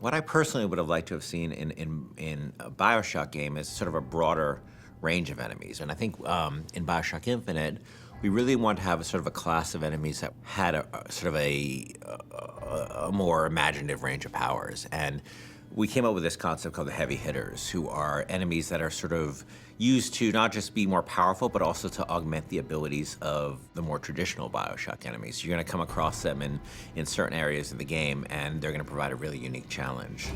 What I personally would have liked to have seen in a Bioshock game is sort of a broader range of enemies. And I think in Bioshock Infinite, we really want to have a sort of a class of enemies that had a sort of a more imaginative range of powers. And we came up with this concept called the heavy hitters, who are enemies that are sort of used to not just be more powerful, but also to augment the abilities of the more traditional Bioshock enemies. You're going to come across them in certain areas of the game, and they're going to provide a really unique challenge.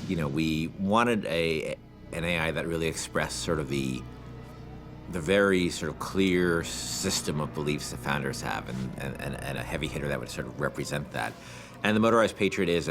You know, we wanted an AI that really expressed sort of the very sort of clear system of beliefs that founders have, and a heavy hitter that would sort of represent that. And the Motorized Patriot is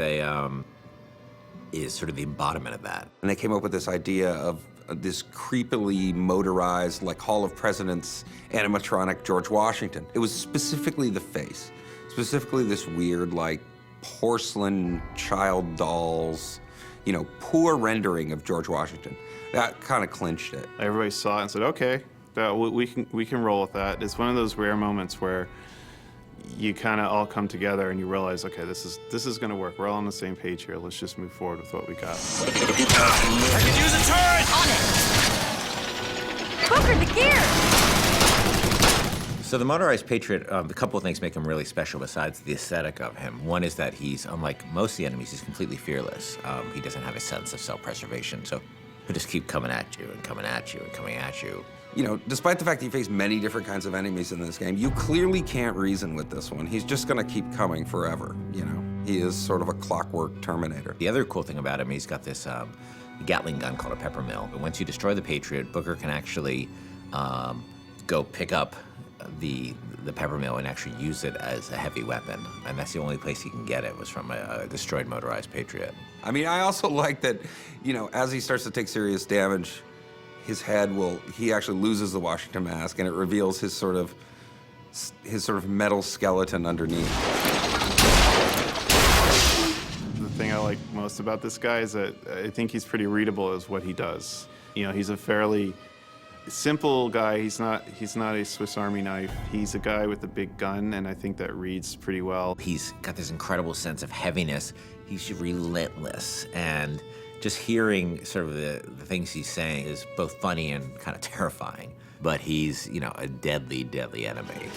sort of the embodiment of that. And they came up with this idea of this creepily motorized, like Hall of Presidents animatronic George Washington. It was specifically the face, specifically this weird, like, porcelain child dolls, you know, poor rendering of George Washington. That kind of clinched it. Everybody saw it and said, okay, we can roll with that. It's one of those rare moments where you kind of all come together and you realize, okay, this is going to work. We're all on the same page here. Let's just move forward with what we got. I could use a turret! On it! Booker, the gear! So the Motorized Patriot, a couple of things make him really special besides the aesthetic of him. One is that he's, unlike most of the enemies, he's completely fearless. He doesn't have a sense of self-preservation, so he'll just keep coming at you and coming at you and coming at you. You know, despite the fact that you face many different kinds of enemies in this game, you clearly can't reason with this one. He's just gonna keep coming forever, you know? He is sort of a clockwork Terminator. The other cool thing about him, he's got this Gatling gun called a peppermill. But once you destroy the Patriot, Booker can actually go pick up the peppermill and actually use it as a heavy weapon. And that's the only place he can get it, was from a destroyed Motorized Patriot. I mean, I also like that, you know, as he starts to take serious damage, his head he actually loses the Washington mask, and it reveals his sort of metal skeleton underneath. The thing I like most about this guy is that I think he's pretty readable as what he does. You know, he's a fairly simple guy. He's not a Swiss Army knife. He's a guy with a big gun, and I think that reads pretty well. He's got this incredible sense of heaviness. He's relentless, and just hearing sort of the things he's saying is both funny and kind of terrifying. But he's, you know, a deadly, deadly enemy.